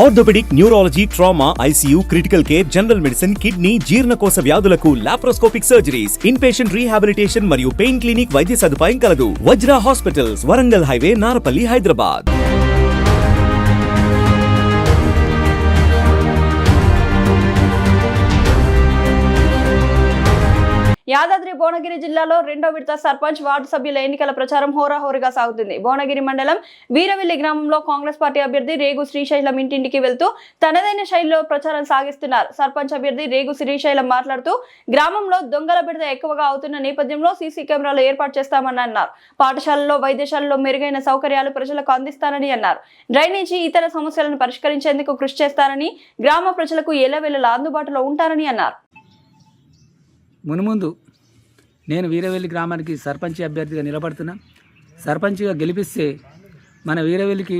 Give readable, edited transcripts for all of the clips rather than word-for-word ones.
Orthopaedic, neurology, trauma, ICU, critical care, general medicine, kidney, జీర్ణకోశ వ్యాధులకు laparoscopic surgeries, in patient rehabilitation మరియు pain clinic వైద్య సదుపాయం కలదు. Vajra hospitals, Warangal highway, Narapalli, Hyderabad. యాదాద్రి భువనగిరి జిల్లాలో రెండో విడత సర్పంచ్ వార్డు సభ్యుల ఎన్నికల ప్రచారం హోరాహోరీగా సాగుతుంది. భువనగిరి మండలం వీరవెల్లి గ్రామంలో కాంగ్రెస్ పార్టీ అభ్యర్థి రేగు శ్రీశైలం ఇంటింటికి వెళ్తూ తనదైన శైలిలో ప్రచారం సాగిస్తున్నారు. సర్పంచ్ అభ్యర్థి రేగు శ్రీశైలం మాట్లాడుతూ గ్రామంలో దొంగల బిడత ఎక్కువగా అవుతున్న నేపథ్యంలో సీసీ కెమెరాలు ఏర్పాటు చేస్తామని అన్నారు. పాఠశాలల్లో, వైద్యశాలలో మెరుగైన సౌకర్యాలు ప్రజలకు అందిస్తానని అన్నారు. డ్రైనేజీ, ఇతర సమస్యలను పరిష్కరించేందుకు కృషి చేస్తారని, గ్రామ ప్రజలకు ఎల్లవేళలా అందుబాటులో ఉంటారని అన్నారు. మునుముందు నేను వీరవెల్లి గ్రామానికి సర్పంచ్ అభ్యర్థిగా నిలబడుతున్నా. సర్పంచ్గా గెలిపిస్తే మన వీరవెల్లికి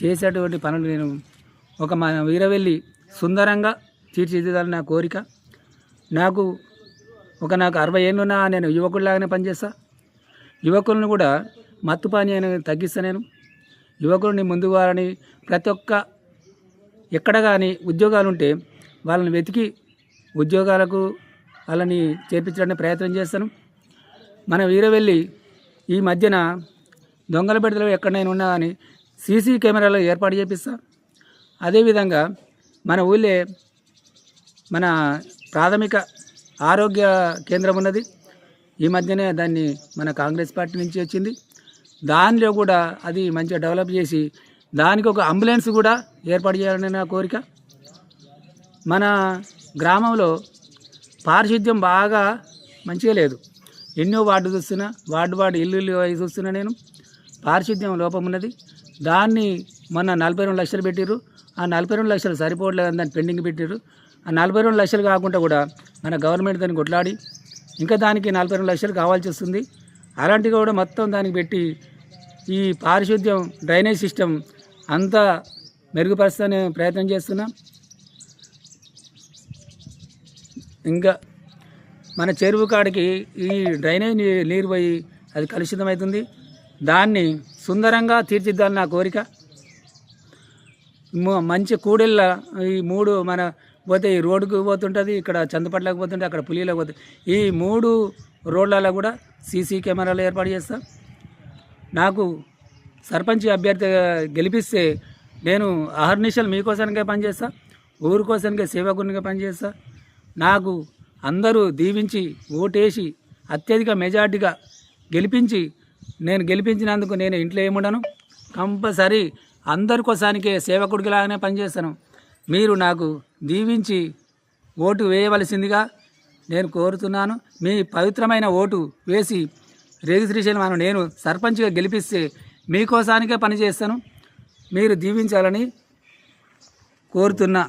చేసేటువంటి పనులు నేను మన వీరవెల్లి సుందరంగా తీర్చిదిద్దాలని నా కోరిక. నాకు 60 ఏళ్ళున్నా నేను యువకుడిలాగానే పనిచేస్తా. యువకులను కూడా మత్తు పాని అనేది తగ్గిస్తా. నేను యువకులని ముందుకు వారని ప్రతి ఒక్క ఎక్కడ కానీ ఉద్యోగాలు ఉంటే వాళ్ళని వెతికి ఉద్యోగాలకు వాళ్ళని చేర్పించడానికి ప్రయత్నం చేస్తాను. మన వీరవెల్లి ఈ మధ్యన దొంగల బిడతలు ఎక్కడైనా ఉన్నా కానీ సీసీ కెమెరాలు ఏర్పాటు చేపిస్తా. అదేవిధంగా మన ఊళ్ళే మన ప్రాథమిక ఆరోగ్య కేంద్రం ఉన్నది. ఈ మధ్యనే దాన్ని మన కాంగ్రెస్ పార్టీ నుంచి వచ్చింది. దానిలో కూడా అది మంచిగా డెవలప్ చేసి దానికి ఒక అంబులెన్స్ కూడా ఏర్పాటు చేయాలని నా కోరిక. మన గ్రామంలో పారిశుద్ధ్యం బాగా మంచిగా లేదు. ఎన్నో వార్డు చూస్తున్నా, వార్డు ఇల్లు చూస్తున్నా. నేను పారిశుద్ధ్యం లోపం ఉన్నది. దాన్ని మొన్న 42 లక్షలు పెట్టిర్రు. ఆ 42 లక్షలు సరిపోవట్లేదు, దాన్ని పెండింగ్ పెట్టిర్రు. ఆ 42 లక్షలు కాకుండా కూడా మన గవర్నమెంట్ దాన్ని కొట్లాడి ఇంకా దానికి 42 లక్షలు కావాల్సి వస్తుంది. అలాంటివి కూడా మొత్తం దానికి పెట్టి ఈ పారిశుద్ధ్యం, డ్రైనేజ్ సిస్టమ్ అంతా మెరుగుపరుస్తానే ప్రయత్నం చేస్తున్నా. ఇంకా మన చెరువు కాడికి ఈ డ్రైనేజ్ నీరు పోయి అది కలుషితమవుతుంది. దాన్ని సుందరంగా తీర్చిద్దాలని నా కోరిక. మంచి కూడెళ్ళ ఈ 3 మన పోతే ఈ రోడ్డుకు పోతుంటుంది, ఇక్కడ చందపట్లకు పోతుంటే అక్కడ పులిలకు పోతుంది. ఈ 3 రోడ్లలో కూడా సీసీ కెమెరాలు ఏర్పాటు చేస్తా. నాకు సర్పంచ్ అభ్యర్థి గెలిపిస్తే నేను అహర్నిశలు మీకోసానికే పనిచేస్తా, ఊరి కోసానికే సేవకునిగా పనిచేస్తా. నాకు అందరూ దీవించి ఓటేసి అత్యధిక మెజార్టీగా గెలిపించి నేను గెలిపించినందుకు నేను ఇంట్లో ఏముండను. కంపల్సరీ అందరి కోసానికే సేవకుడిలాగానే పనిచేస్తాను. మీరు నాకు దీవించి ఓటు వేయవలసిందిగా నేను కోరుతున్నాను. మీ పవిత్రమైన ఓటు వేసి రేగు శ్రీశైలం నేను సర్పంచ్గా గెలిపిస్తే మీకోసానికే పనిచేస్తాను. మీరు దీవించాలని కోరుతున్నా.